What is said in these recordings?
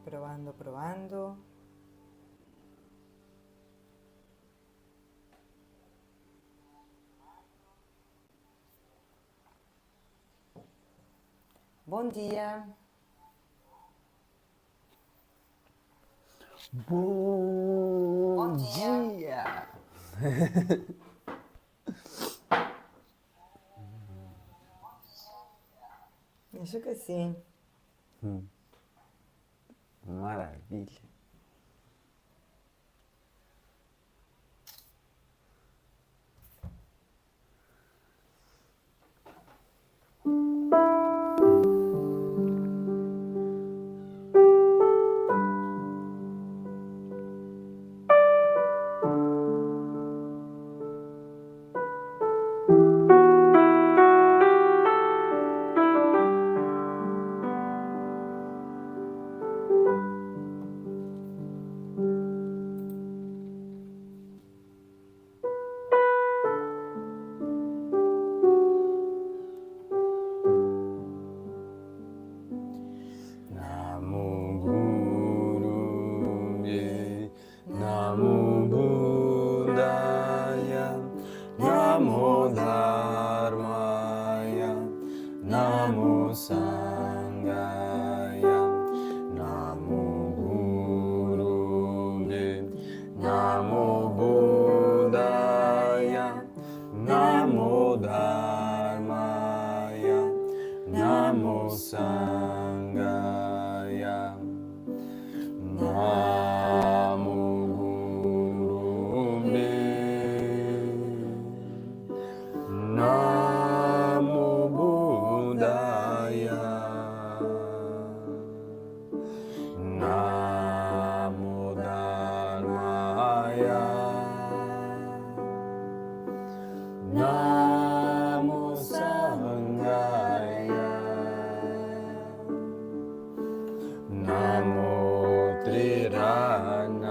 Probando, probando. Bom dia. Bom dia! Acho que sim. Maravilha. Namo Gurunge, Namo Buddhaya, Namo Dharmaya, Namo Sanghaya, Namo Gurunge, Namo Buddhaya, Namo Dharmaya, Namo Sanghaya, Namo Gurunge, Namo Buddhaya, Namo Dharmaya, Namo Sanghaya, Namo Triranaya.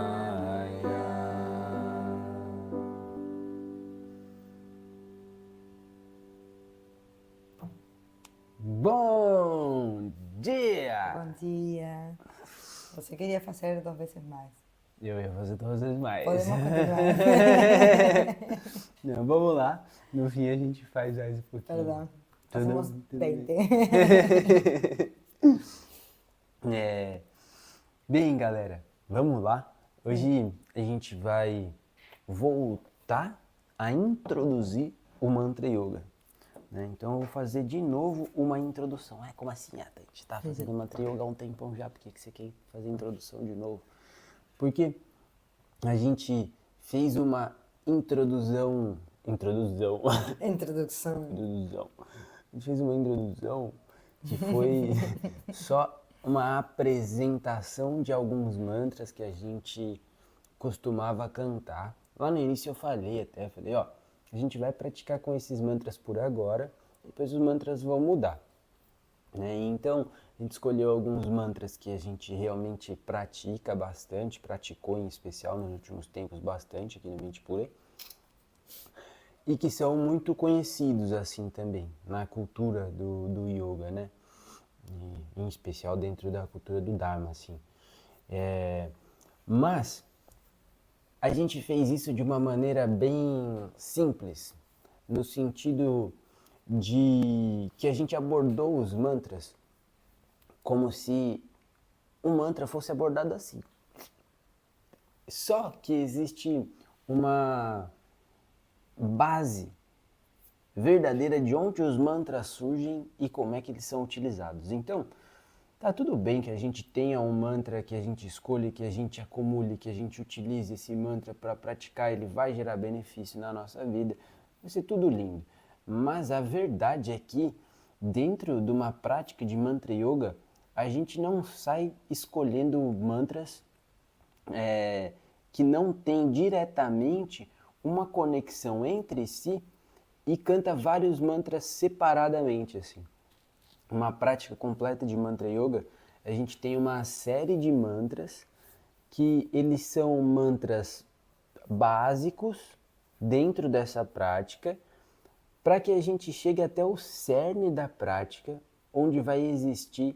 Bom dia! Bom dia. Você queria fazer 2 vezes mais. Eu ia fazer 2 vezes mais. Podemos continuar. Não, vamos lá. No fim a gente faz mais um pouquinho. Perdão. Tudo Fazemos bem. 20. Bem, galera, vamos lá. Hoje a gente vai voltar a introduzir o Mantra Yoga, né? Então eu vou fazer de novo uma introdução. Como assim, Ata? A gente tá fazendo Mantra Yoga há um tempão já, por que você quer fazer a introdução de novo? Porque a gente fez uma introdução. Introdução. A gente fez uma introdução que foi só uma apresentação de alguns mantras que a gente costumava cantar. Lá no início eu falei, ó, a gente vai praticar com esses mantras por agora, depois os mantras vão mudar, né? Então a gente escolheu alguns mantras que a gente realmente pratica bastante, praticou em especial nos últimos tempos bastante aqui no Mentipure, e que são muito conhecidos assim também na cultura do yoga, né? Em especial dentro da cultura do Dharma, assim. Mas a gente fez isso de uma maneira bem simples, no sentido de que a gente abordou os mantras como se o mantra fosse abordado assim. Só que existe uma base verdadeira de onde os mantras surgem e como é que eles são utilizados. Então, tá tudo bem que a gente tenha um mantra que a gente escolha, que a gente acumule, que a gente utilize esse mantra para praticar, ele vai gerar benefício na nossa vida, vai ser tudo lindo. Mas a verdade é que dentro de uma prática de mantra yoga, a gente não sai escolhendo mantras que não tem diretamente uma conexão entre si e canta vários mantras separadamente, assim. Uma prática completa de mantra yoga, a gente tem uma série de mantras que eles são mantras básicos dentro dessa prática para que a gente chegue até o cerne da prática, onde vai existir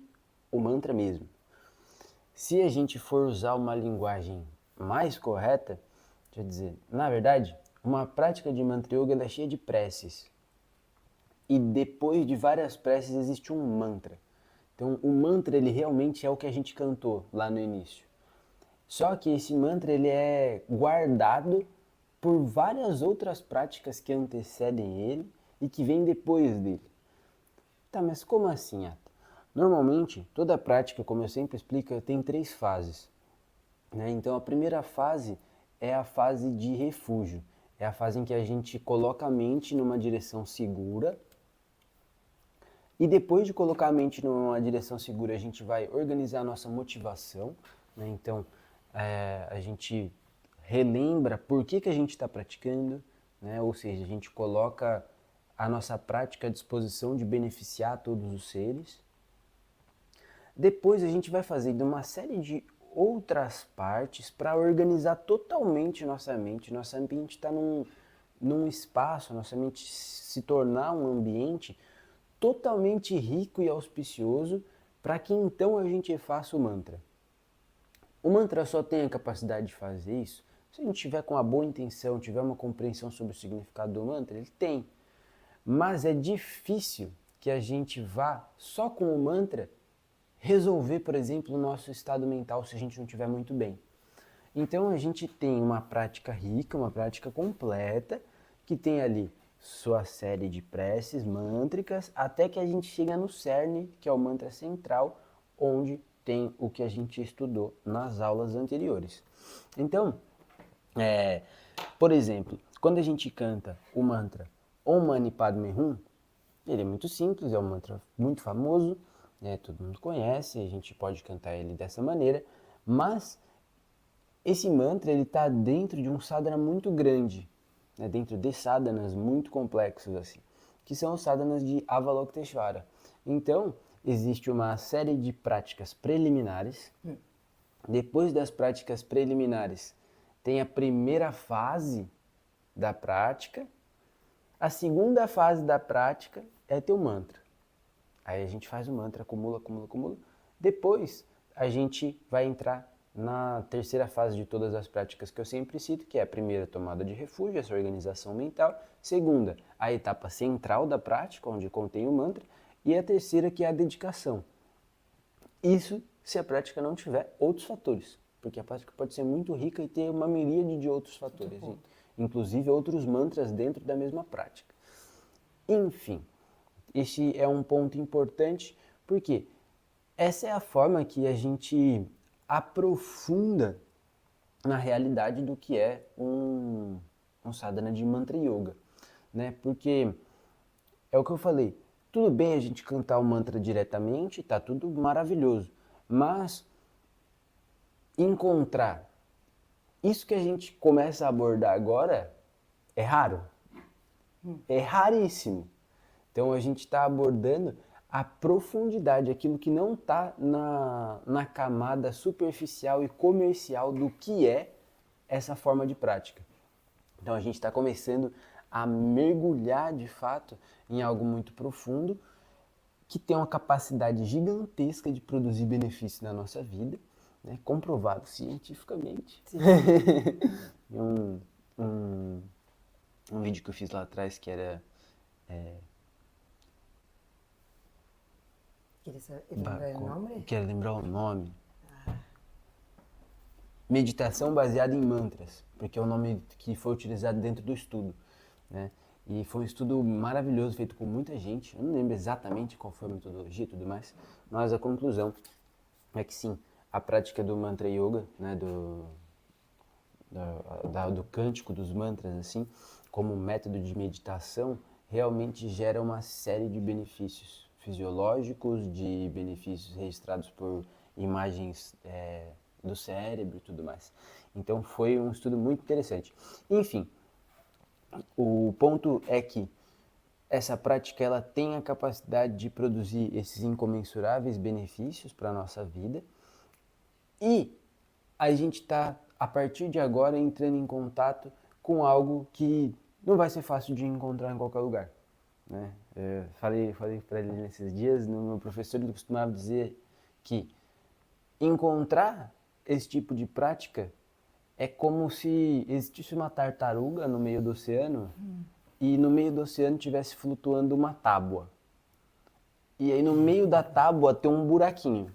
o mantra mesmo. Se a gente for usar uma linguagem mais correta, deixa eu dizer, na verdade, uma prática de mantra yoga é cheia de preces. E depois de várias preces existe um mantra. Então o mantra ele realmente é o que a gente cantou lá no início. Só que esse mantra ele é guardado por várias outras práticas que antecedem ele e que vêm depois dele. Tá, mas como assim, Ata? Normalmente, toda prática, como eu sempre explico, tem 3 fases. Né? Então, a primeira fase é a fase de refúgio. É a fase em que a gente coloca a mente numa direção segura. E depois de colocar a mente numa direção segura, a gente vai organizar a nossa motivação. Né? Então, a gente relembra por que a gente está praticando, né? Ou seja, a gente coloca a nossa prática à disposição de beneficiar todos os seres. Depois a gente vai fazendo uma série de outras partes para organizar totalmente nossa mente. Nossa mente está num espaço, nossa mente se tornar um ambiente totalmente rico e auspicioso para que então a gente faça o mantra. O mantra só tem a capacidade de fazer isso se a gente tiver com uma boa intenção, tiver uma compreensão sobre o significado do mantra, ele tem. Mas é difícil que a gente vá só com o mantra resolver, por exemplo, o nosso estado mental se a gente não estiver muito bem. Então a gente tem uma prática rica, uma prática completa, que tem ali sua série de preces mântricas, até que a gente chega no cerne, que é o mantra central, onde tem o que a gente estudou nas aulas anteriores. Então, por exemplo, quando a gente canta o mantra Om Mani Padme Hum, ele é muito simples, é um mantra muito famoso, né, todo mundo conhece, a gente pode cantar ele dessa maneira, mas esse mantra está dentro de um sadhana muito grande, né, dentro de sadhanas muito complexos, assim, que são os sadhanas de Avalokiteshvara. Então, existe uma série de práticas preliminares. Depois das práticas preliminares, tem a primeira fase da prática. A segunda fase da prática é ter o mantra. Aí a gente faz o mantra, acumula, acumula, acumula. Depois a gente vai entrar na terceira fase de todas as práticas que eu sempre cito, que é a primeira, tomada de refúgio, essa organização mental. Segunda, a etapa central da prática, onde contém o mantra. E a terceira, que é a dedicação. Isso se a prática não tiver outros fatores, porque a prática pode ser muito rica e ter uma miríade de outros fatores, inclusive outros mantras dentro da mesma prática. Enfim, este é um ponto importante, porque essa é a forma que a gente aprofunda na realidade do que é um sadhana de mantra yoga, né? Porque é o que eu falei, tudo bem a gente cantar o mantra diretamente, tá tudo maravilhoso, mas encontrar isso que a gente começa a abordar agora é raro, é raríssimo. Então a gente está abordando a profundidade, aquilo que não está na camada superficial e comercial do que é essa forma de prática. Então a gente está começando a mergulhar de fato em algo muito profundo, que tem uma capacidade gigantesca de produzir benefício na nossa vida, né? Comprovado cientificamente. um vídeo que eu fiz lá atrás que era... ¿Quieres lembrar el nombre? Quero lembrar o nome. meditação baseada em mantras, porque é o nome que foi utilizado dentro do estudo, né? E foi um estudo maravilhoso, feito com muita gente. Eu não lembro exatamente qual foi a metodologia e tudo mais, mas a conclusão é que sim, a prática do mantra yoga, né, do cântico dos mantras, assim, como método de meditação, realmente gera uma série de benefícios fisiológicos, de benefícios registrados por imagens do cérebro e tudo mais. Então foi um estudo muito interessante. Enfim, o ponto é que essa prática ela tem a capacidade de produzir esses incomensuráveis benefícios para a nossa vida e a gente está, a partir de agora, entrando em contato com algo que não vai ser fácil de encontrar em qualquer lugar, né? Falei para ele nesses dias, no meu professor ele costumava dizer que encontrar esse tipo de prática é como se existisse uma tartaruga no meio do oceano e no meio do oceano estivesse flutuando uma tábua. E aí no meio da tábua tem um buraquinho.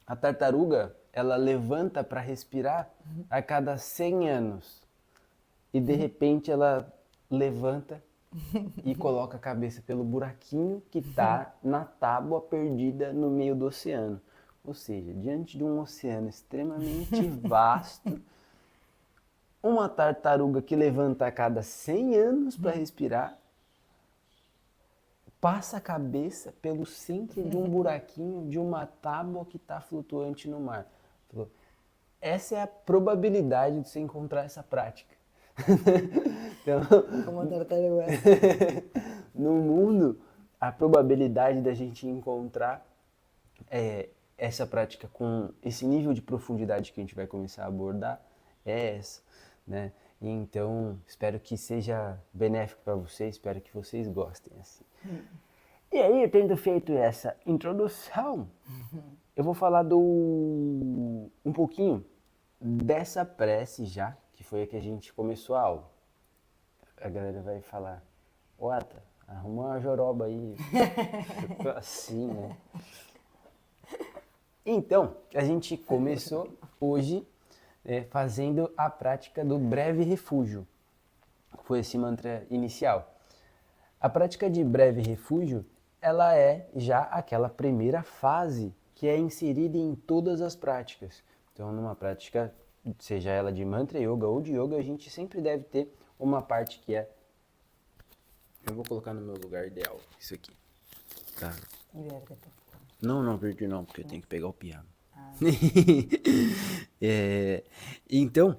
A tartaruga, ela levanta para respirar a cada 100 anos. E de repente ela levanta e coloca a cabeça pelo buraquinho que está na tábua perdida no meio do oceano. Ou seja, diante de um oceano extremamente vasto, uma tartaruga que levanta a cada 100 anos para respirar, passa a cabeça pelo centro de um buraquinho de uma tábua que está flutuante no mar. Essa é a probabilidade de você encontrar essa prática. Então, Como tartaruga. no mundo, a probabilidade da gente encontrar essa prática com esse nível de profundidade que a gente vai começar a abordar é essa, né? E então, espero que seja benéfico para vocês, espero que vocês gostem assim. E aí, tendo feito essa introdução, eu vou falar um pouquinho dessa prece já, que foi a que a gente começou a aula. A galera vai falar, Ata, arruma uma joroba aí. Ficou assim, né? Então, a gente começou hoje fazendo a prática do breve refúgio. Foi esse mantra inicial. A prática de breve refúgio, ela é já aquela primeira fase que é inserida em todas as práticas. Então, numa prática, seja ela de mantra yoga ou de yoga, a gente sempre deve ter uma parte que é... Eu vou colocar no meu lugar ideal, isso aqui. Tá. Não, verde não, porque eu tenho que pegar o piano. Então,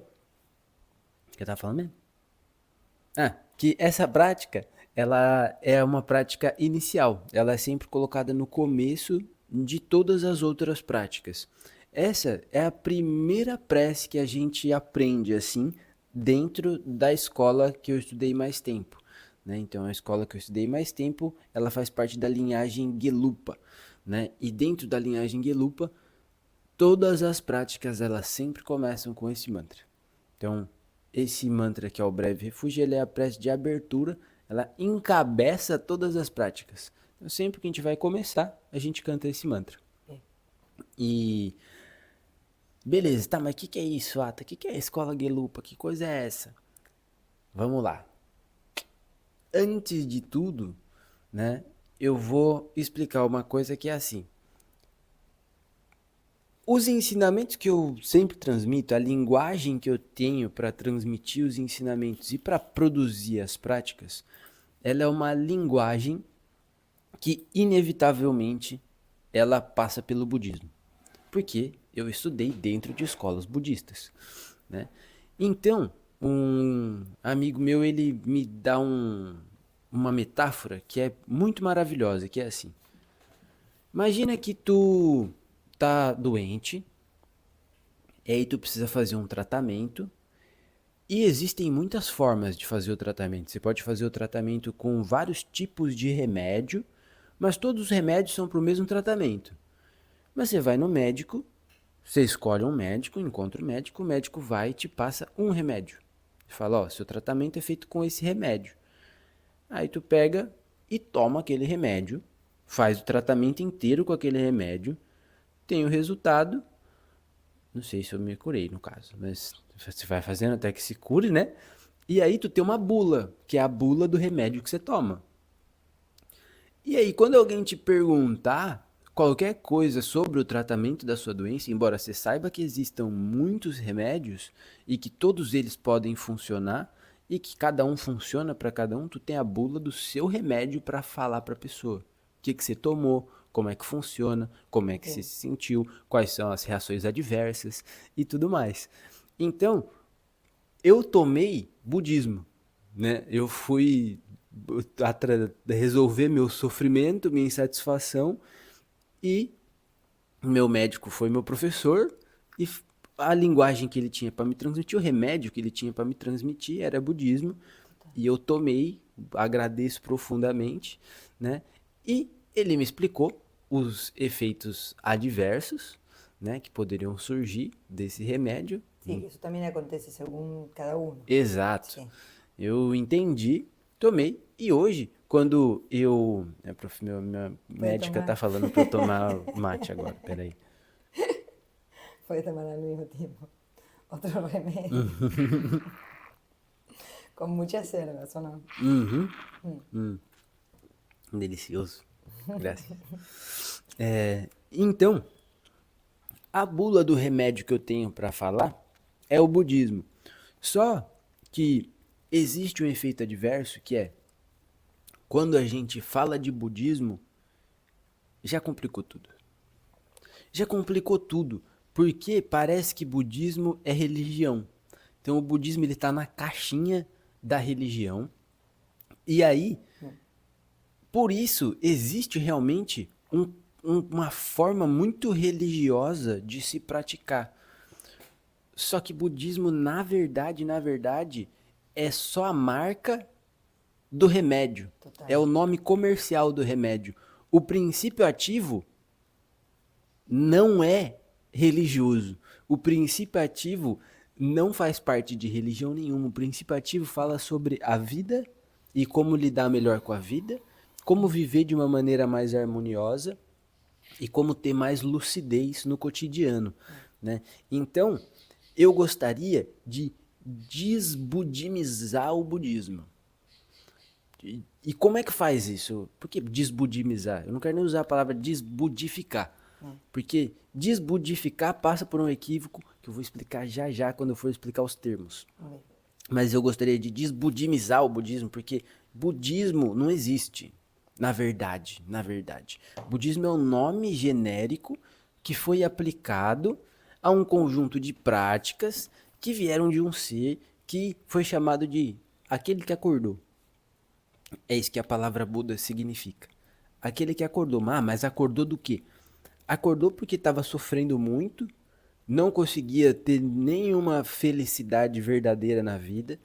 o que eu tava falando mesmo? Que essa prática, ela é uma prática inicial. Ela é sempre colocada no começo de todas as outras práticas. Essa é a primeira prece que a gente aprende, assim, dentro da escola que eu estudei mais tempo, né? Então, a escola que eu estudei mais tempo, ela faz parte da linhagem Gelupa, né? E dentro da linhagem Gelupa, todas as práticas, elas sempre começam com esse mantra. Então, esse mantra que é o breve refúgio, ele é a prece de abertura, ela encabeça todas as práticas. Então, sempre que a gente vai começar, a gente canta esse mantra. E... beleza, tá, mas o que é isso, Ata? O que é a escola Gelupa? Que coisa é essa? Vamos lá. Antes de tudo, né, eu vou explicar uma coisa que é assim. Os ensinamentos que eu sempre transmito, a linguagem que eu tenho para transmitir os ensinamentos e para produzir as práticas, ela é uma linguagem que inevitavelmente ela passa pelo budismo. Porque eu estudei dentro de escolas budistas, né? Então, um amigo meu, ele me dá uma metáfora que é muito maravilhosa, que é assim. Imagina que tu tá doente, e aí tu precisa fazer um tratamento, e existem muitas formas de fazer o tratamento. Você pode fazer o tratamento com vários tipos de remédio, mas todos os remédios são para o mesmo tratamento. Mas você vai no médico, você escolhe um médico, encontra o médico vai e te passa um remédio. Fala, ó, seu tratamento é feito com esse remédio. Aí tu pega e toma aquele remédio, faz o tratamento inteiro com aquele remédio, tem o resultado, Não sei se eu me curei, no caso, mas você vai fazendo até que se cure, né? E aí tu tem uma bula, que é a bula do remédio que você toma. E aí, quando alguém te perguntar qualquer coisa sobre o tratamento da sua doença, embora você saiba que existam muitos remédios e que todos eles podem funcionar e que cada um funciona para cada um, tu tem a bula do seu remédio para falar para a pessoa. O que você tomou, como é que funciona, como é que você Ok. se sentiu, quais são as reações adversas e tudo mais. Então, eu tomei budismo, né? Eu fui resolver meu sofrimento, minha insatisfação, e meu médico foi meu professor, e a linguagem que ele tinha para me transmitir, o remédio que ele tinha para me transmitir era budismo, e eu tomei, agradeço profundamente, né? E ele me explicou os efeitos adversos, né, que poderiam surgir desse remédio. Sí, que eso también acontece según cada uno. Exato. Sí. Eu entendi, tomei, e hoje, quando eu. Minha Puede médica tá tomar. falando pra eu tomar mate agora, peraí. Puede tomar al mismo tiempo. Otro remedio. Con muchas cerdas, ¿o no? Delicioso. Graças. Então, a bula do remédio que eu tenho pra falar é o budismo. Só que existe um efeito adverso que é quando a gente fala de budismo, já complicou tudo. Já complicou tudo, porque parece que budismo é religião. Então o budismo ele tá na caixinha da religião. E aí, por isso existe realmente uma forma muito religiosa de se praticar. Só que budismo, na verdade, é só a marca do remédio. Total. É o nome comercial do remédio. O princípio ativo não é religioso. O princípio ativo não faz parte de religião nenhuma. O princípio ativo fala sobre a vida e como lidar melhor com a vida, como viver de uma maneira mais harmoniosa e como ter mais lucidez no cotidiano, né? Então, eu gostaria de desbudimizar o budismo. E como é que faz isso? Por que desbudimizar? Eu não quero nem usar a palavra desbudificar. Porque desbudificar passa por um equívoco que eu vou explicar já já quando eu for explicar os termos. Ok. Mas eu gostaria de desbudimizar o budismo, porque budismo não existe, na verdade, na verdade. Budismo é um nome genérico que foi aplicado a um conjunto de práticas que vieram de um ser que foi chamado de aquele que acordou. É isso que a palavra Buda significa. Aquele que acordou. Ah, mas acordou do quê? Acordou porque estava sofrendo muito, não conseguia ter nenhuma felicidade verdadeira na vida,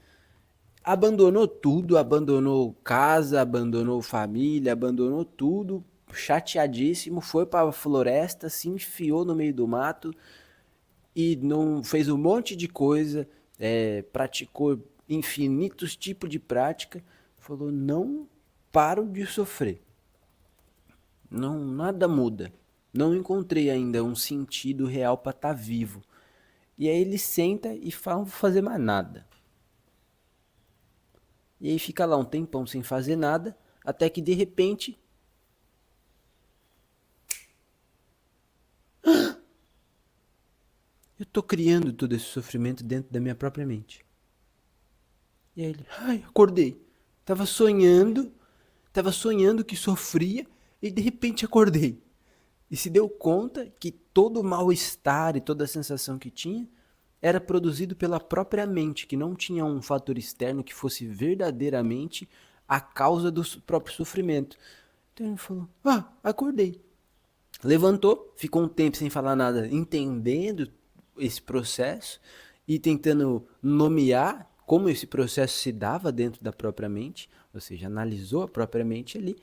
abandonou tudo, abandonou casa, abandonou família, abandonou tudo, chateadíssimo, foi para a floresta, se enfiou no meio do mato e não fez um monte de coisa, praticou infinitos tipos de prática, falou, não paro de sofrer, não, nada muda. Não encontrei ainda um sentido real para estar vivo. E aí ele senta e fala, não vou fazer mais nada. E aí fica lá um tempão sem fazer nada, até que de repente... eu tô criando todo esse sofrimento dentro da minha própria mente. E aí ele, ai, acordei. Tava sonhando que sofria e de repente acordei. E se deu conta que todo o mal-estar e toda a sensação que tinha era produzido pela própria mente, que não tinha um fator externo que fosse verdadeiramente a causa do próprio sofrimento. Então ele falou, acordei. Levantou, ficou um tempo sem falar nada, entendendo esse processo e tentando nomear como esse processo se dava dentro da própria mente, ou seja, analisou a própria mente ali,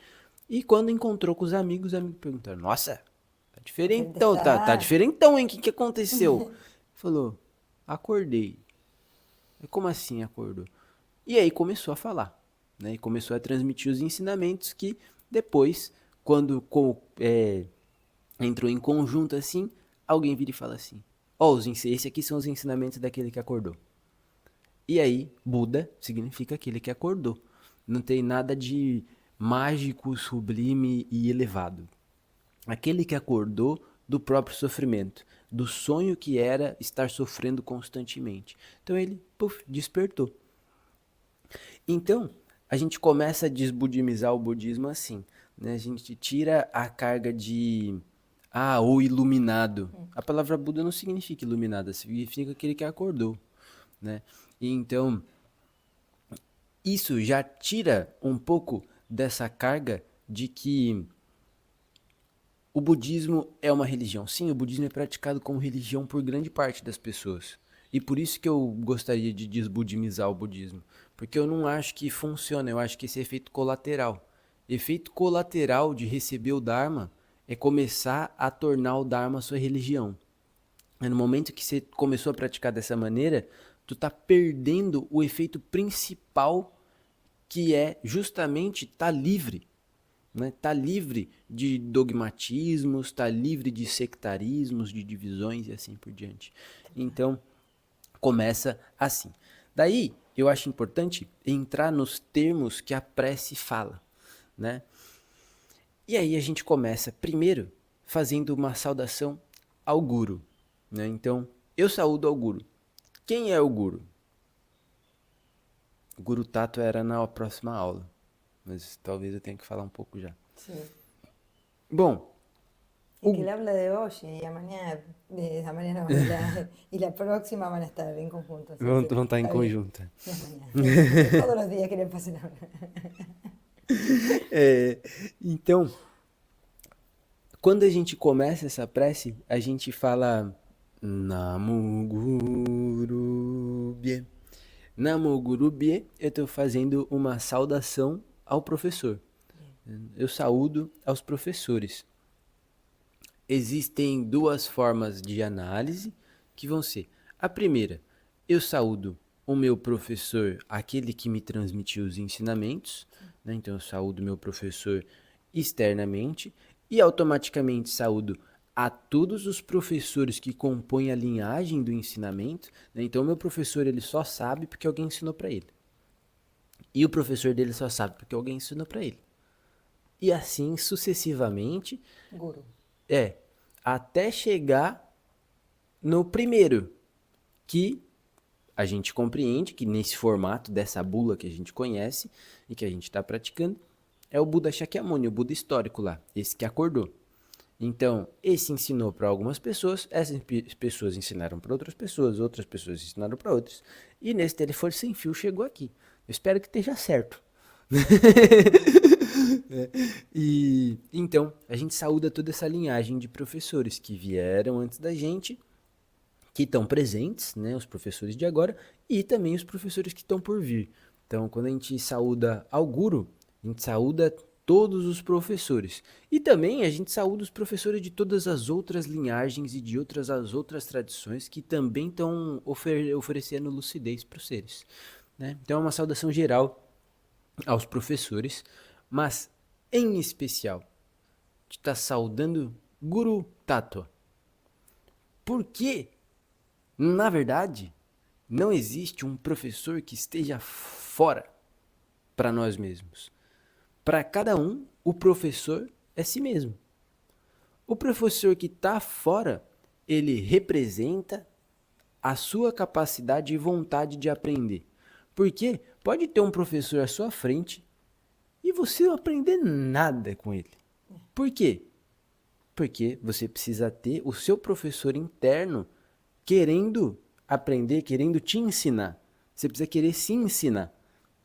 e quando encontrou com os amigos perguntaram, nossa, tá diferentão, tá diferentão, hein? O que aconteceu? Falou, acordei. Como assim acordou? E aí começou a falar, né? E começou a transmitir os ensinamentos que depois, quando entrou em conjunto assim, alguém vira e fala assim, Ó, esse aqui são os ensinamentos daquele que acordou. E aí, Buda significa aquele que acordou. Não tem nada de mágico, sublime e elevado. Aquele que acordou do próprio sofrimento, do sonho que era estar sofrendo constantemente. Então ele, despertou. Então, a gente começa a desbudimizar o budismo assim, né? A gente tira a carga de o iluminado. A palavra Buda não significa iluminado, significa aquele que acordou, né? E então, isso já tira um pouco dessa carga de que o budismo é uma religião. Sim, o budismo é praticado como religião por grande parte das pessoas. E por isso que eu gostaria de desbudimizar o budismo. Porque eu não acho que funciona, eu acho que esse é efeito colateral. Efeito colateral de receber o Dharma é começar a tornar o Dharma sua religião. E no momento que você começou a praticar dessa maneira, tu tá perdendo o efeito principal, que é justamente estar livre. Né? Tá livre de dogmatismos, tá livre de sectarismos, de divisões e assim por diante. Então, começa assim. Daí, eu acho importante entrar nos termos que a prece fala, né? E aí a gente começa primeiro fazendo uma saudação ao Guru, né? Então, eu saúdo ao Guru. Quem é o Guru? O Guru Tato era na próxima aula, mas talvez eu tenha que falar um pouco já. Sí. Bom, Y que él habla de hoy y mañana, no, y la próxima van a estar en conjunto. Sí, vão sí, estar em está bien. conjunto. Y es mañana. Todos los días que le pasen a Então, quando a gente começa essa prece, a gente fala Namo Guru Bye. Namo Guru Bye, eu estou fazendo uma saudação ao professor. Eu saúdo aos professores. Existem duas formas de análise que vão ser: a primeira, eu saúdo o meu professor, aquele que me transmitiu os ensinamentos, né? Então eu saúdo o meu professor externamente e automaticamente saúdo a todos os professores que compõem a linhagem do ensinamento, né? Então o meu professor ele só sabe porque alguém ensinou para ele. E o professor dele só sabe porque alguém ensinou para ele. E assim sucessivamente, Guru. até chegar no primeiro, que a gente compreende que nesse formato dessa bula que a gente conhece e que a gente está praticando, é o Buda Shakyamuni, o Buda histórico lá, esse que acordou. Então, esse ensinou para algumas pessoas, essas pessoas ensinaram para outras pessoas ensinaram para outras, e nesse telefone sem fio chegou aqui. Eu espero que esteja certo. E então, a gente saúda toda essa linhagem de professores que vieram antes da gente, que estão presentes, né, os professores de agora, e também os professores que estão por vir. Então, quando a gente saúda ao Guru, a gente saúda todos os professores. E também a gente saúda os professores de todas as outras linhagens e de as outras tradições que também estão oferecendo lucidez para os seres. Né? Então, é uma saudação geral aos professores, mas, em especial, a gente está saudando Guru Tattva. Por quê? Na verdade, não existe um professor que esteja fora para nós mesmos. Para cada um, o professor é si mesmo. O professor que está fora, ele representa a sua capacidade e vontade de aprender. Porque pode ter um professor à sua frente e você não aprender nada com ele. Por quê? Porque você precisa ter o seu professor interno querendo aprender, querendo te ensinar. Você precisa querer se ensinar.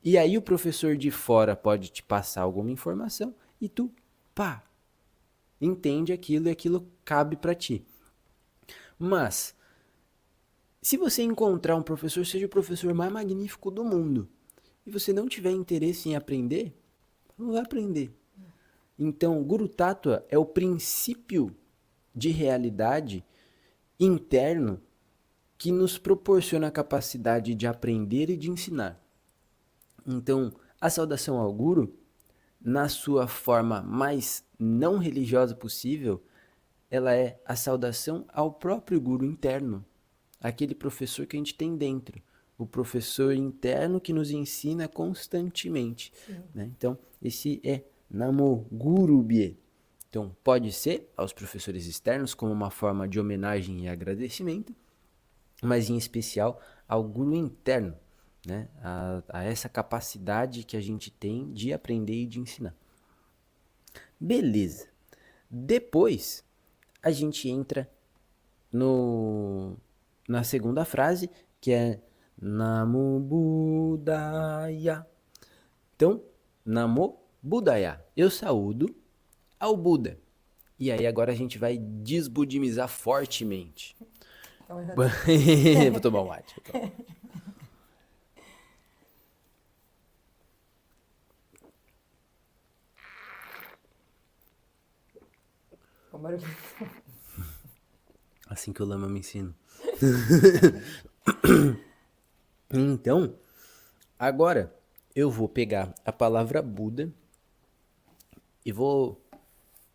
E aí o professor de fora pode te passar alguma informação e tu, entende aquilo e aquilo cabe para ti. Mas, se você encontrar um professor, seja o professor mais magnífico do mundo, e você não tiver interesse em aprender, não vai aprender. Então, Guru Tattva é o princípio de realidade interno que nos proporciona a capacidade de aprender e de ensinar. Então, a saudação ao Guru, na sua forma mais não religiosa possível, ela é a saudação ao próprio guru interno, aquele professor que a gente tem dentro, o professor interno que nos ensina constantemente, né? Então, esse é Namo Guru Bye. Então, pode ser aos professores externos como uma forma de homenagem e agradecimento, mas em especial ao guru interno, né? A essa capacidade que a gente tem de aprender e de ensinar. Beleza. Depois, a gente entra na segunda frase, que é Namo Buddhaya. Então, Namo Buddhaya. Eu saúdo ao Buda. E aí agora a gente vai desbudimizar fortemente. Então, já Vou tomar um mate. Vou tomar. com barulho. Assim que o lama me ensina. Então, agora eu vou pegar a palavra Buda e vou...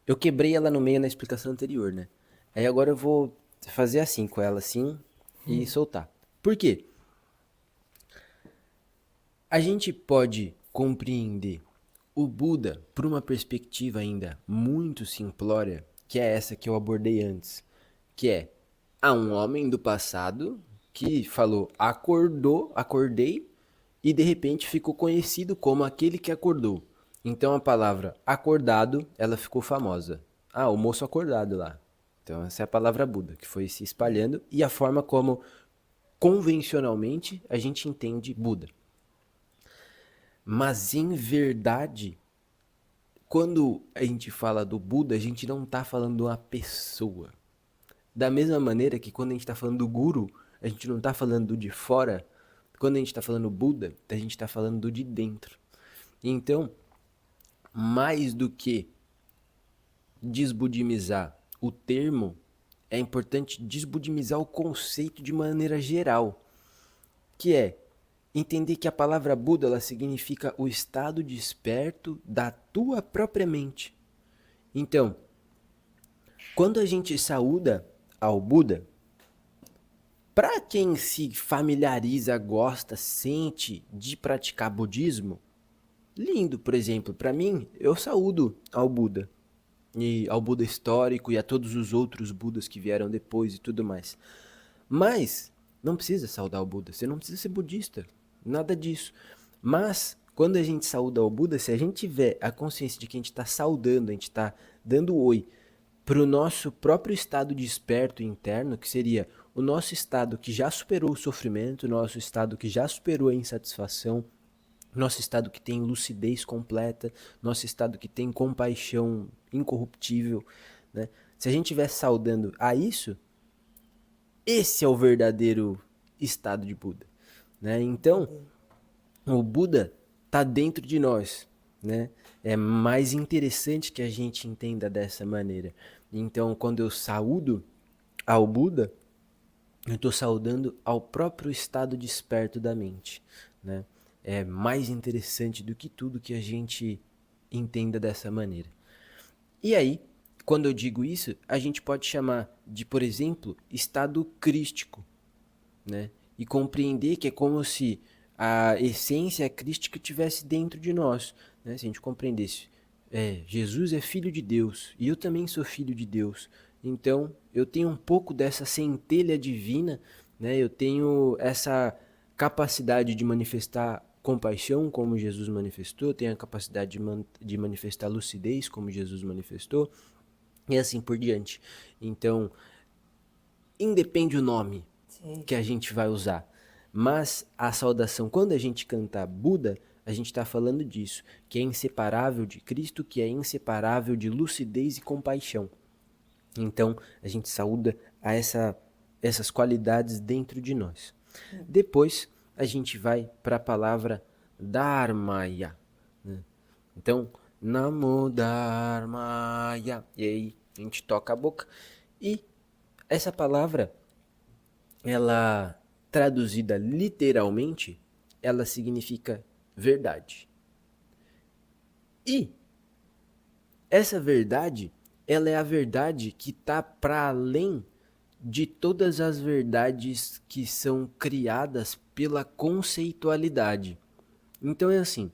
Eu quebrei ela no meio na explicação anterior, né? Aí agora eu vou fazer assim com ela, assim, e soltar. Por quê? A gente pode compreender o Buda por uma perspectiva ainda muito simplória, que é essa que eu abordei antes, que é há um homem do passado que falou acordei, e de repente ficou conhecido como aquele que acordou. Então a palavra acordado, ela ficou famosa. Ah, o moço acordado lá. Então essa é a palavra Buda, que foi se espalhando e a forma como convencionalmente a gente entende Buda. Mas em verdade, quando a gente fala do Buda, a gente não está falando de uma pessoa. Da mesma maneira que quando a gente está falando do Guru, a gente não está falando do de fora. Quando a gente está falando Buda, a gente está falando do de dentro. Então, mais do que desbudimizar o termo, é importante desbudimizar o conceito de maneira geral, que é entender que a palavra Buda ela significa o estado desperto da tua própria mente. Então, quando a gente saúda ao Buda, para quem se familiariza, gosta, sente de praticar budismo, lindo, por exemplo, para mim, eu saúdo ao Buda, e ao Buda histórico e a todos os outros Budas que vieram depois e tudo mais. Mas não precisa saudar o Buda, você não precisa ser budista, nada disso. Mas quando a gente saúda o Buda, se a gente tiver a consciência de que a gente está saudando, a gente está dando oi para o nosso próprio estado desperto interno, que seria o nosso estado que já superou o sofrimento, o nosso estado que já superou a insatisfação, nosso estado que tem lucidez completa, nosso estado que tem compaixão incorruptível, né? Se a gente estiver saudando a isso, esse é o verdadeiro estado de Buda, né? Então, o Buda está dentro de nós, né? É mais interessante que a gente entenda dessa maneira. Então, quando eu saúdo ao Buda, eu estou saudando ao próprio estado desperto da mente, né? É mais interessante do que tudo que a gente entenda dessa maneira. E aí, quando eu digo isso, a gente pode chamar de, por exemplo, estado crístico, né? E compreender que é como se a essência crística estivesse dentro de nós, né? Se a gente compreendesse, Jesus é filho de Deus e eu também sou filho de Deus. Então, eu tenho um pouco dessa centelha divina, né? Eu tenho essa capacidade de manifestar compaixão, como Jesus manifestou, tenho a capacidade de manifestar lucidez, como Jesus manifestou, e assim por diante. Então, independe o nome que a gente vai usar, mas a saudação, quando a gente canta Buda, a gente está falando disso, que é inseparável de Cristo, que é inseparável de lucidez e compaixão. Então, a gente saúda a essas qualidades dentro de nós. Depois, a gente vai para a palavra Dharmaya, né? Então, Namo Dharmaya. E aí, a gente toca a boca. E essa palavra, ela, traduzida literalmente, ela significa verdade. E essa verdade ela é a verdade que está para além de todas as verdades que são criadas pela conceitualidade. Então é assim,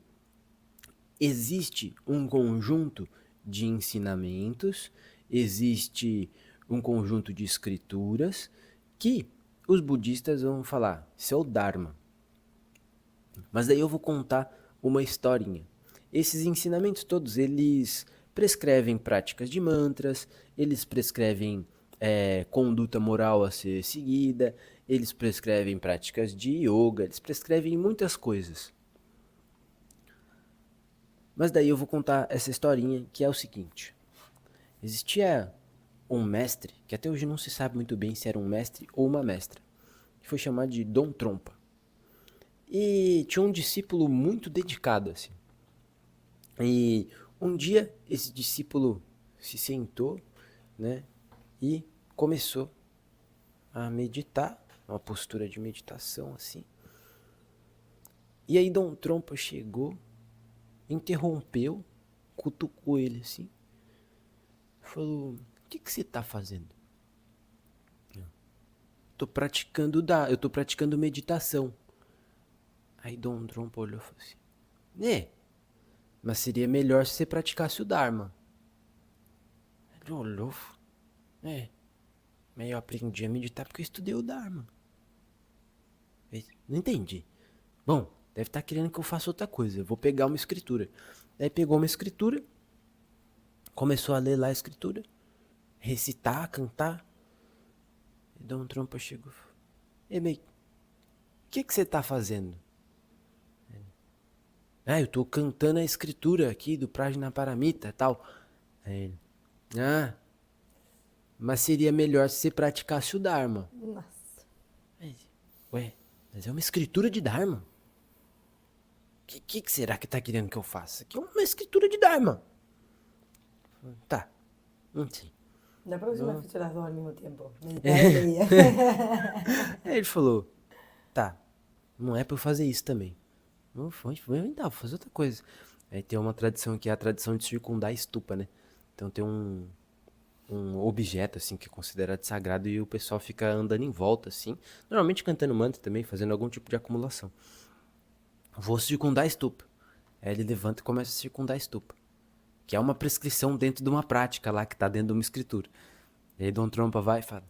existe um conjunto de ensinamentos, existe um conjunto de escrituras que os budistas vão falar, isso é o Dharma. Mas daí eu vou contar uma historinha. Esses ensinamentos todos, eles prescrevem práticas de mantras, eles prescrevem conduta moral a ser seguida, eles prescrevem práticas de yoga, eles prescrevem muitas coisas. Mas daí eu vou contar essa historinha, que é o seguinte. Existia um mestre, que até hoje não se sabe muito bem se era um mestre ou uma mestra, que foi chamado de Dom Trompa. E tinha um discípulo muito dedicado, assim. E um dia esse discípulo se sentou, né, e começou a meditar, uma postura de meditação, assim. E aí Dom Trompa chegou, interrompeu, cutucou ele, assim, falou, o que você tá fazendo? Eu tô praticando meditação. Aí Dom Trompa olhou e falou assim, mas seria melhor se você praticasse o Dharma. Ele olhou, mas eu aprendi a meditar porque eu estudei o Dharma. Não entendi. Bom, deve estar querendo que eu faça outra coisa, eu vou pegar uma escritura. Aí pegou uma escritura, começou a ler lá a escritura, recitar, cantar. E Dom Trompa chegou e falou, o que você tá fazendo? Eu tô cantando a escritura aqui do Prajnaparamita e tal. Aí ele, mas seria melhor se você praticasse o Dharma. Nossa. Mas é uma escritura de Dharma. O que será que tá querendo que eu faça? Que é uma escritura de Dharma. Tá, não sei. La próxima fiz las dos al mismo tiempo. Meditar y leía. Aí ele falou, tá, não é pra eu fazer isso também. Não foi, vou fazer outra coisa. Aí tem uma tradição que é a tradição de circundar a estupa, né? Então tem um objeto, assim, que é considerado sagrado e o pessoal fica andando em volta, assim. Normalmente cantando mantra também, fazendo algum tipo de acumulação. Vou circundar a estupa. Aí ele levanta e começa a circundar a estupa. Que é uma prescrição dentro de uma prática lá, que tá dentro de uma escritura. E aí Dom Trompa vai e fala,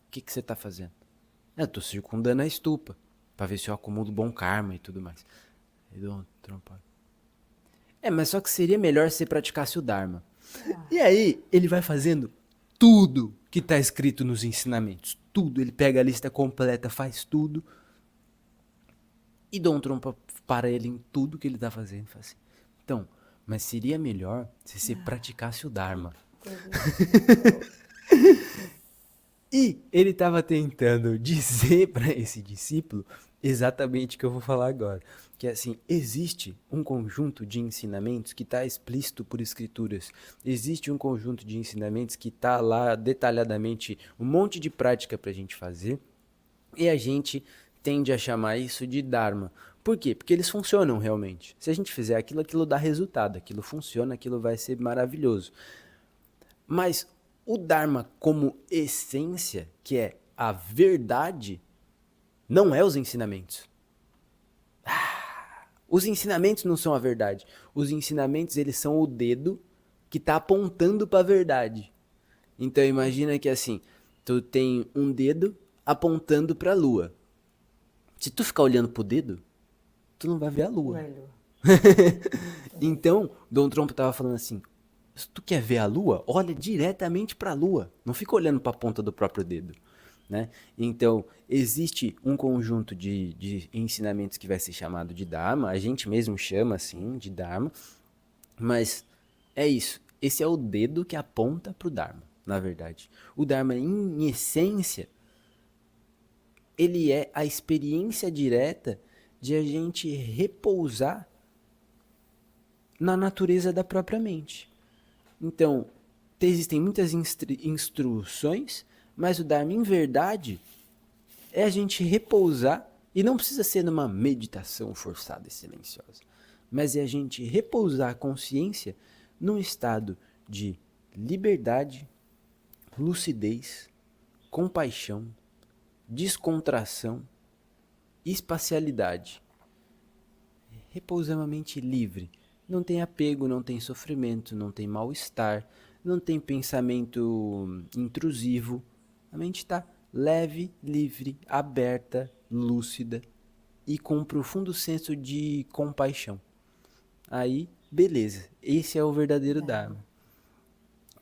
o que você tá fazendo? Eu tô circundando a estupa, pra ver se eu acumulo bom karma e tudo mais. Aí Dom Trompa, mas só que seria melhor se você praticasse o Dharma. E aí, ele vai fazendo tudo que tá escrito nos ensinamentos. Tudo. Ele pega a lista completa, faz tudo. E Dom Trompa para ele em tudo que ele tá fazendo. Fala assim, então, mas seria melhor se você praticasse o Dharma. E ele estava tentando dizer para esse discípulo exatamente o que eu vou falar agora. Que é assim, existe um conjunto de ensinamentos que está explícito por escrituras. Existe um conjunto de ensinamentos que está lá detalhadamente um monte de prática para a gente fazer. E a gente tende a chamar isso de Dharma. Por quê? Porque eles funcionam realmente. Se a gente fizer aquilo, aquilo dá resultado. Aquilo funciona, aquilo vai ser maravilhoso. Mas o Dharma como essência, que é a verdade, não é os ensinamentos. Os ensinamentos não são a verdade. Os ensinamentos, eles são o dedo que está apontando para a verdade. Então imagina que assim, tu tem um dedo apontando para a lua. Se tu ficar olhando pro dedo, tu não vai ver a lua. Então, Dom Trompa estava falando assim, se tu quer ver a lua, olha diretamente para a lua. Não fica olhando para a ponta do próprio dedo. Né? Então, existe um conjunto de ensinamentos que vai ser chamado de Dharma. A gente mesmo chama assim de Dharma. Mas é isso. Esse é o dedo que aponta para o Dharma, na verdade. O Dharma, em essência, ele é a experiência direta de a gente repousar na natureza da própria mente. Então, existem muitas instruções, mas o Dharma, em verdade, é a gente repousar, e não precisa ser numa meditação forçada e silenciosa, mas é a gente repousar a consciência num estado de liberdade, lucidez, compaixão, descontração, espacialidade. Repousa a mente livre. Não tem apego, não tem sofrimento, não tem mal-estar, não tem pensamento intrusivo. A mente está leve, livre, aberta, lúcida e com um profundo senso de compaixão. Aí, beleza. Esse é o verdadeiro Dharma.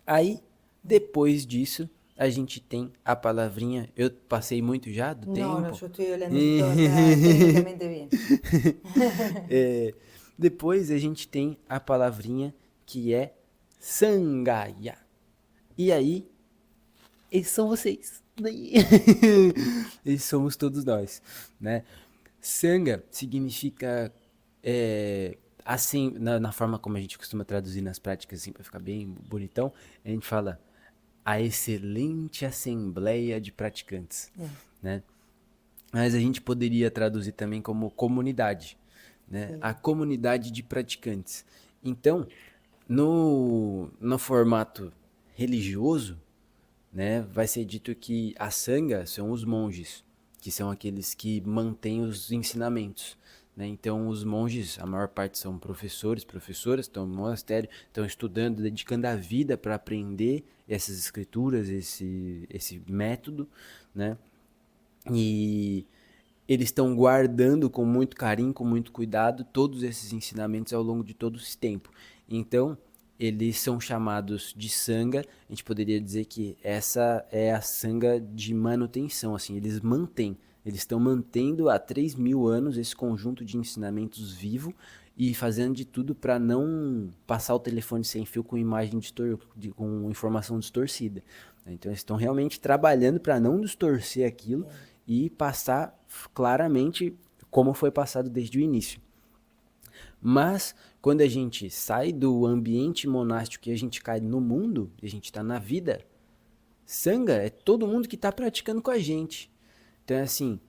Aí, depois disso, a gente tem a palavrinha. Eu passei muito já do No, tempo? no, yo estoy hablando todo acá técnicamente bien. É, depois a gente tem a palavrinha que é Sangaya. E aí, esses são vocês. Esses somos todos nós, né? Sangha significa, assim, na forma como a gente costuma traduzir nas práticas, assim, para ficar bem bonitão, a gente fala a excelente assembleia de praticantes, né? Mas a gente poderia traduzir também como comunidade, né? A comunidade de praticantes. Então, no formato religioso, né, vai ser dito que a Sangha são os monges, que são aqueles que mantêm os ensinamentos, né? Então, os monges, a maior parte são professores, professoras, estão no monastério, estão estudando, dedicando a vida para aprender essas escrituras, esse método, né? E eles estão guardando com muito carinho, com muito cuidado, todos esses ensinamentos ao longo de todo esse tempo. Então, eles são chamados de Sangha. A gente poderia dizer que essa é a Sangha de manutenção, assim, eles mantêm. Eles estão mantendo há 3.000 anos esse conjunto de ensinamentos vivo e fazendo de tudo para não passar o telefone sem fio com imagem com informação distorcida. Então eles estão realmente trabalhando para não distorcer aquilo e passar claramente como foi passado desde o início. Mas quando a gente sai do ambiente monástico e a gente cai no mundo, e a gente está na vida, Sangha é todo mundo que está praticando com a gente. Então é assim,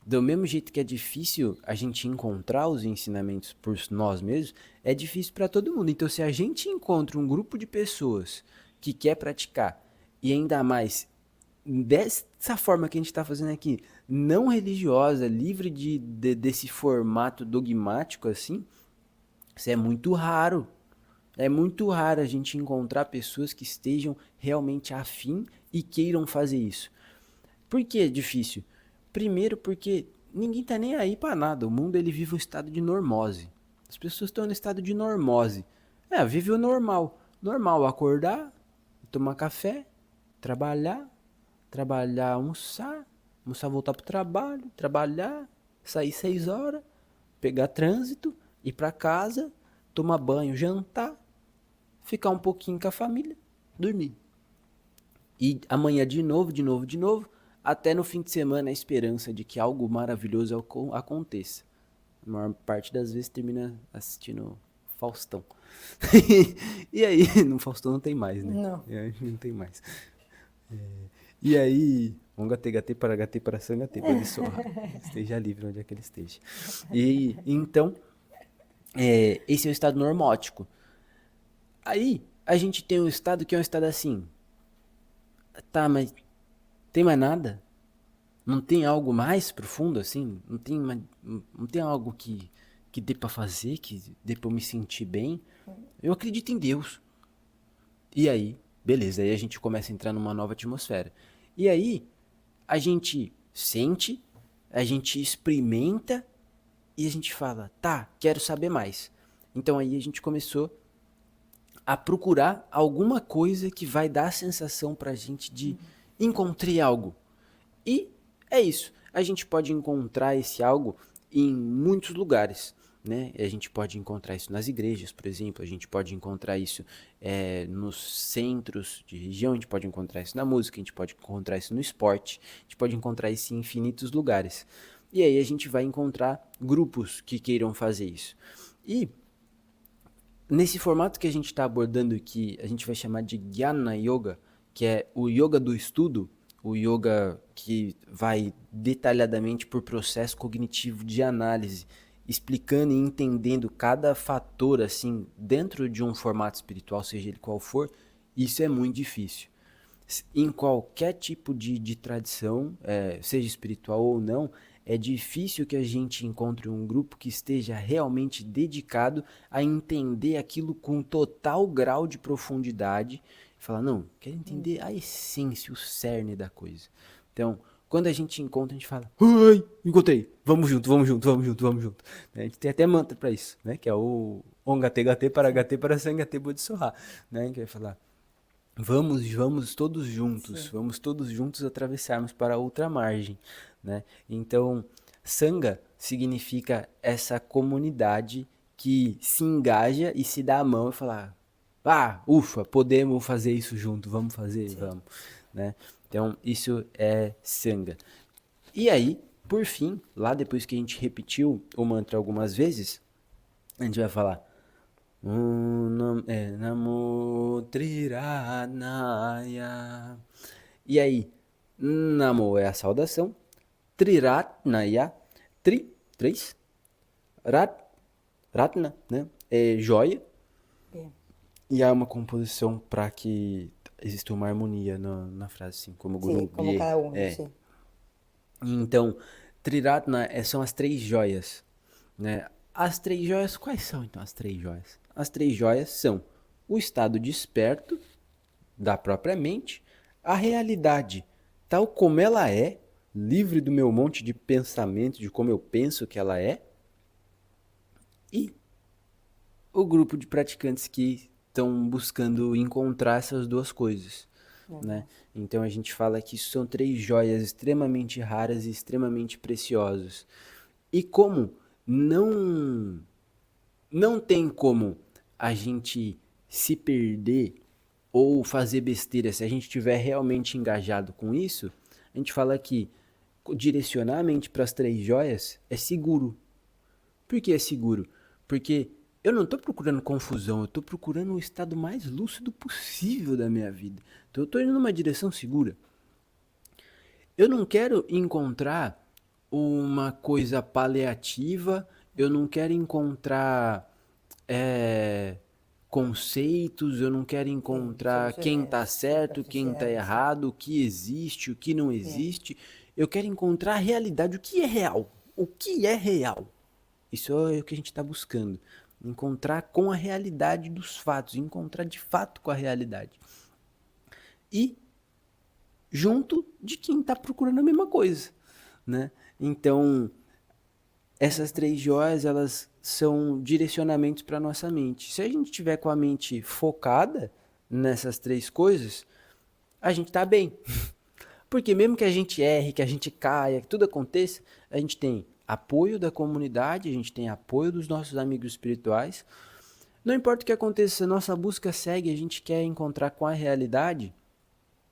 do mesmo jeito que é difícil a gente encontrar os ensinamentos por nós mesmos, é difícil para todo mundo. Então se a gente encontra um grupo de pessoas que quer praticar, e ainda mais dessa forma que a gente está fazendo aqui, não religiosa, livre desse formato dogmático assim, isso é muito raro. É muito raro a gente encontrar pessoas que estejam realmente afim e queiram fazer isso. Por que é difícil? Primeiro porque ninguém tá nem aí para nada. O mundo ele vive um estado de normose. As pessoas estão no estado de normose. Vive o normal. Normal, acordar, tomar café, trabalhar, almoçar, voltar pro trabalho, trabalhar, sair 6 horas, pegar trânsito, ir para casa, tomar banho, jantar, ficar um pouquinho com a família, dormir. E amanhã de novo, até no fim de semana a esperança de que algo maravilhoso aconteça. A maior parte das vezes termina assistindo Faustão. E aí, no Faustão não tem mais, né? Não. Não tem mais. E aí, um gatê para sangatê, para ele sorrar. Esteja livre onde é que ele esteja. E então, esse é o estado normótico. Aí, a gente tem um estado que é um estado assim. Tá, mas tem mais nada? Não tem algo mais profundo assim? Não tem algo que dê pra fazer, que dê pra eu me sentir bem? Eu acredito em Deus. E aí, beleza, aí a gente começa a entrar numa nova atmosfera. E aí, a gente sente, a gente experimenta e a gente fala, tá, quero saber mais. Então aí a gente começou a procurar alguma coisa que vai dar a sensação pra gente de encontrei algo. E é isso. A gente pode encontrar esse algo em muitos lugares, né? A gente pode encontrar isso nas igrejas, por exemplo. A gente pode encontrar isso nos centros de religião. A gente pode encontrar isso na música. A gente pode encontrar isso no esporte. A gente pode encontrar isso em infinitos lugares. E aí a gente vai encontrar grupos que queiram fazer isso. E nesse formato que a gente está abordando aqui, a gente vai chamar de Jnana Yoga, que é o yoga do estudo, o yoga que vai detalhadamente por processo cognitivo de análise, explicando e entendendo cada fator assim dentro de um formato espiritual, seja ele qual for, Isso é muito difícil. Em qualquer tipo de tradição, seja espiritual ou não, é difícil que a gente encontre um grupo que esteja realmente dedicado a entender aquilo com total grau de profundidade. E falar, não, quero entender a essência, o cerne da coisa. Então, quando a gente encontra, a gente fala, ai, encontrei, vamos junto, vamos junto, vamos junto, vamos junto. A gente tem até mantra para isso, né? Que é o Ongate Gate para Sangate Bodhisattva, né? Que vai falar, vamos Sim. vamos todos juntos atravessarmos para a outra margem, né? Então, Sangha significa essa comunidade que se engaja e se dá a mão e fala, ufa, podemos fazer isso junto, vamos fazer, Sim. vamos, né? Então, isso é Sangha. E aí, por fim, lá depois que a gente repetiu o mantra algumas vezes, a gente vai falar Namo Triratnaya. E aí, Namo é a saudação, Triratnaya, três, Rat, Ratna, né? É joia, Bien. e há uma composição para que exista uma harmonia na frase, assim, como o Sí, Guru como Bie. cada uno, sí. Então, Triratna são as três joias, né? As três joias, quais são então as três joias? As três joias são o estado desperto da própria mente, a realidade tal como ela é, livre do meu monte de pensamento, de como eu penso que ela é, e o grupo de praticantes que estão buscando encontrar essas duas coisas, né? Então a gente fala que isso são três joias extremamente raras e extremamente preciosas. E como não tem como a gente se perder ou fazer besteira se a gente estiver realmente engajado com isso, a gente fala que direcionar a mente para as três joias é seguro. Por que é seguro? Porque eu não estou procurando confusão, eu estou procurando o estado mais lúcido possível da minha vida. Então eu estou indo numa direção segura. Eu não quero encontrar uma coisa paliativa, eu não quero encontrar é, conceitos, eu não quero Sí, encontrar quem está soluciones certo, quem está superficiales, sí. errado, o que existe, o que não Bien. existe. Eu quero encontrar a realidade, o que é real. O que é real? Isso é o que a gente está buscando. Encontrar com a realidade dos fatos, encontrar de fato com a realidade. E junto de quem está procurando a mesma coisa, né? Então, essas três joias, elas são direcionamentos para nossa mente. Se a gente tiver com a mente focada nessas três coisas, a gente está bem. Porque mesmo que a gente erre, que a gente caia, que tudo aconteça, a gente tem apoio da comunidade, a gente tem apoio dos nossos amigos espirituais. Não importa o que aconteça, a nossa busca segue, a gente quer encontrar com a realidade,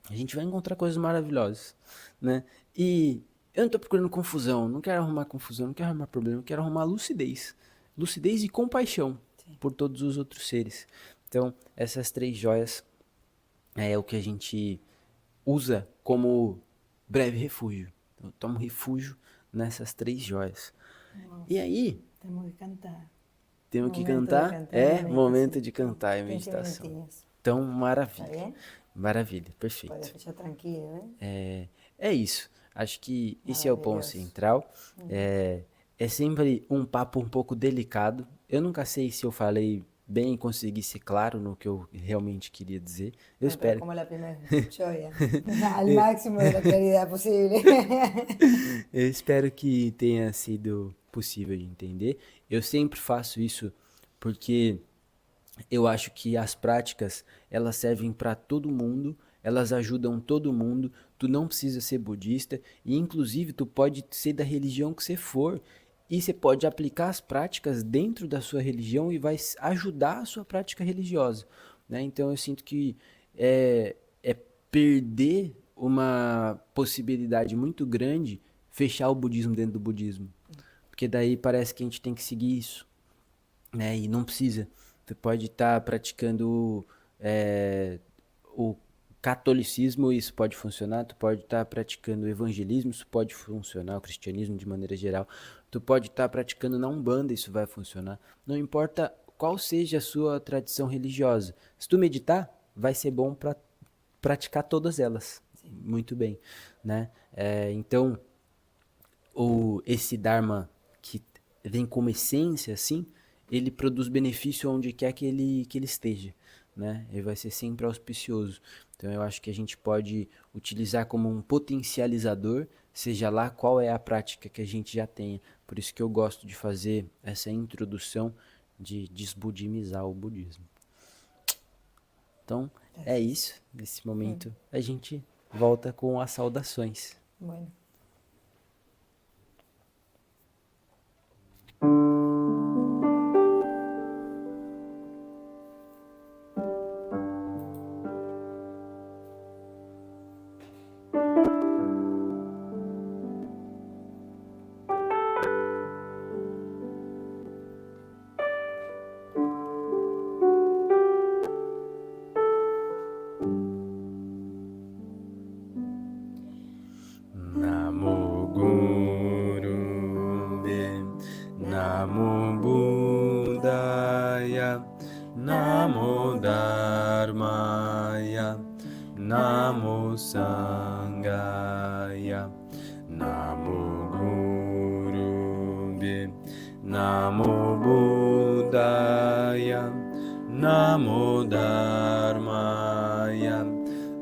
a gente vai encontrar coisas maravilhosas, né? E eu não estou procurando confusão, não quero arrumar confusão, não quero arrumar problema, eu quero arrumar lucidez. Lucidez e compaixão por todos os outros seres. Então, essas três joias é o que a gente usa como breve refúgio. Então, toma refúgio nessas três joias. E aí, Tenemos que cantar. temos que Momento de cantar, cantar y momento meditación. de cantar e 15 meditação. minutinhos. Então, ¿Está maravilha. bien? Maravilha, Puede perfeito. fechar tranquilo, ¿eh? É isso. Acho que esse é o ponto Maravilloso. central. É sempre um papo um pouco delicado. Eu nunca sei se eu falei bem e consegui ser claro no que eu realmente queria dizer. Eu No, pero es espero. como la primera vez que escucho, ya. Al máximo de la claridad posible. Eu espero que tenha sido possível de entender. Eu sempre faço isso porque eu acho que as práticas, elas servem para todo mundo, elas ajudam todo mundo. Tu não precisa ser budista e inclusive tu pode ser da religião que você for e você pode aplicar as práticas dentro da sua religião e vai ajudar a sua prática religiosa, né? Então eu sinto que é perder uma possibilidade muito grande fechar o budismo dentro do budismo, porque daí parece que a gente tem que seguir isso, né? E não precisa. Tu pode estar praticando o catolicismo, isso pode funcionar. Tu pode estar praticando o evangelismo, isso pode funcionar. O cristianismo de maneira geral. Tu pode estar praticando na Umbanda, isso vai funcionar. Não importa qual seja a sua tradição religiosa. Se tu meditar, vai ser bom para praticar todas elas. Muito bem, né? Então, esse Dharma que vem como essência, assim, ele produz benefício onde quer que ele esteja, né? Ele vai ser sempre auspicioso. Então, eu acho que a gente pode utilizar como um potencializador, seja lá qual é a prática que a gente já tenha. Por isso que eu gosto de fazer essa introdução de desbudimizar o budismo. Então, é isso. Nesse momento, a gente volta com as saudações. Bueno. Namo Guru Namo Buddhaya, Namo Dharmaya, Namo Sanghaya, Namo Guru Namo Buddhaya, Namo Dharmaya,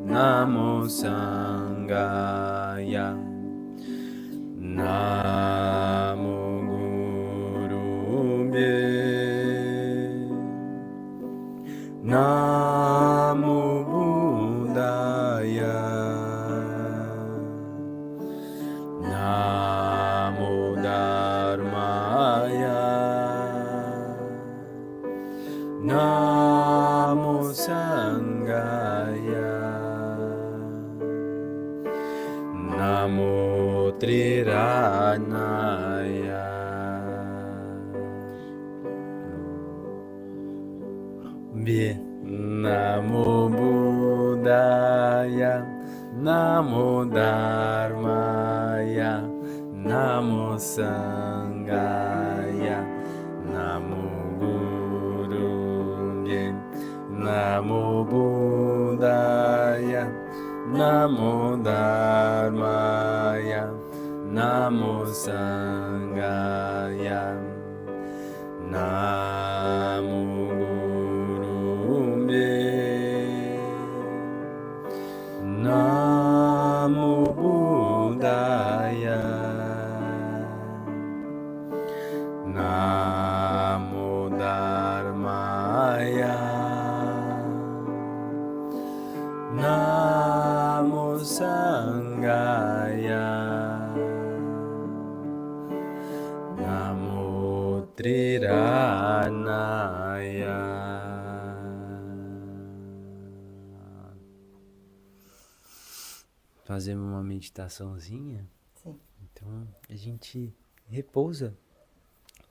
Namo Sanghaya. Namo Guru Namo Buddhaya, Namo Dharmaya, Namo Sanghaya, Namo Triratnaya. Namo Buddhaya, Namo Dharmaya, Namo Sanghaya, Namo Guru Namo Buddhaya, Namo Dharmaya, Namo Sanghaya, Namo Namo Buddhaya, Namo Dharmaya, Namo Sanghaya, Namo Triratnaya. Fazemos uma meditaçãozinha. Sim. Então a gente repousa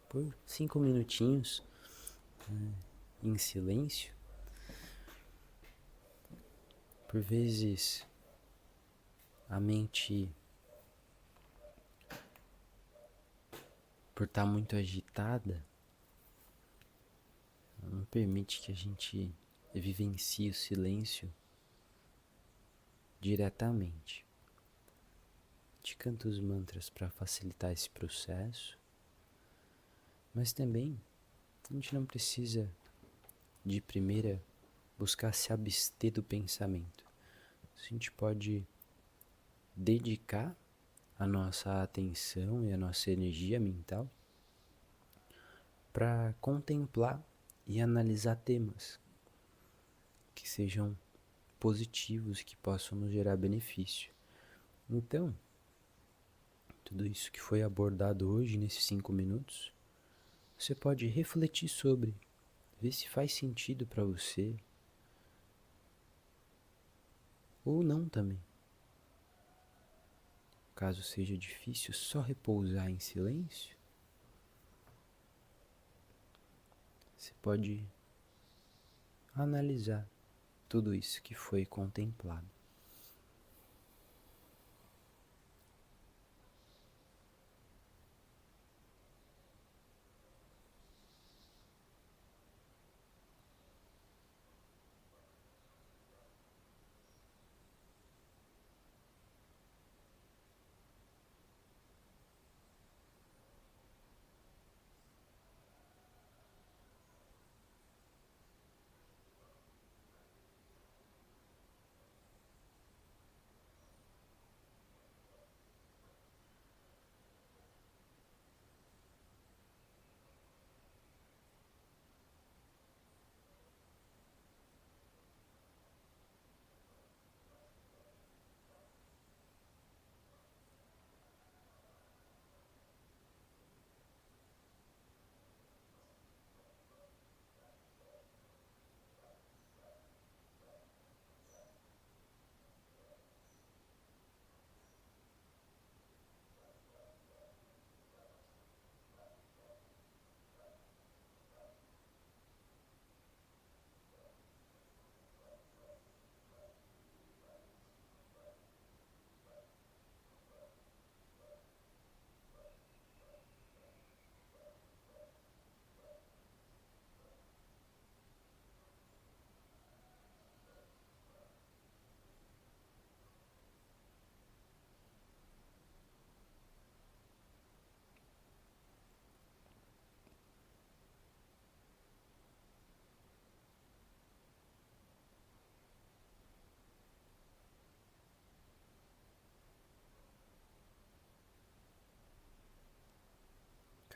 por 5 minutinhos, né, em silêncio. Por vezes a mente, por estar muito agitada, não permite que a gente vivencie o silêncio diretamente. A gente canta os mantras para facilitar esse processo, mas também a gente não precisa de primeira buscar se abster do pensamento. A gente pode dedicar a nossa atenção e a nossa energia mental para contemplar e analisar temas que sejam positivos, que possam nos gerar benefício. Então, tudo isso que foi abordado hoje nesses 5 minutos, você pode refletir sobre, ver se faz sentido para você ou não também. Caso seja difícil só repousar em silêncio, você pode analisar tudo isso que foi contemplado.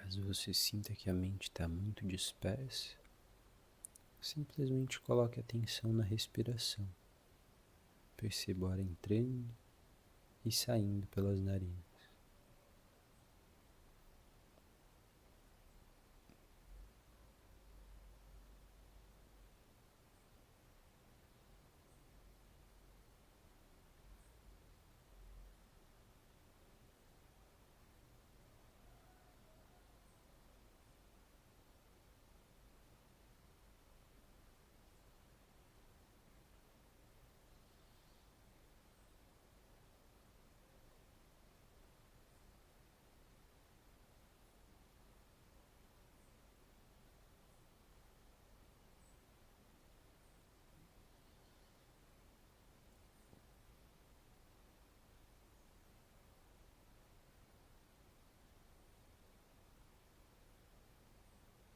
Caso você sinta que a mente está muito dispersa, simplesmente coloque atenção na respiração. Perceba o ar entrando e saindo pelas narinas.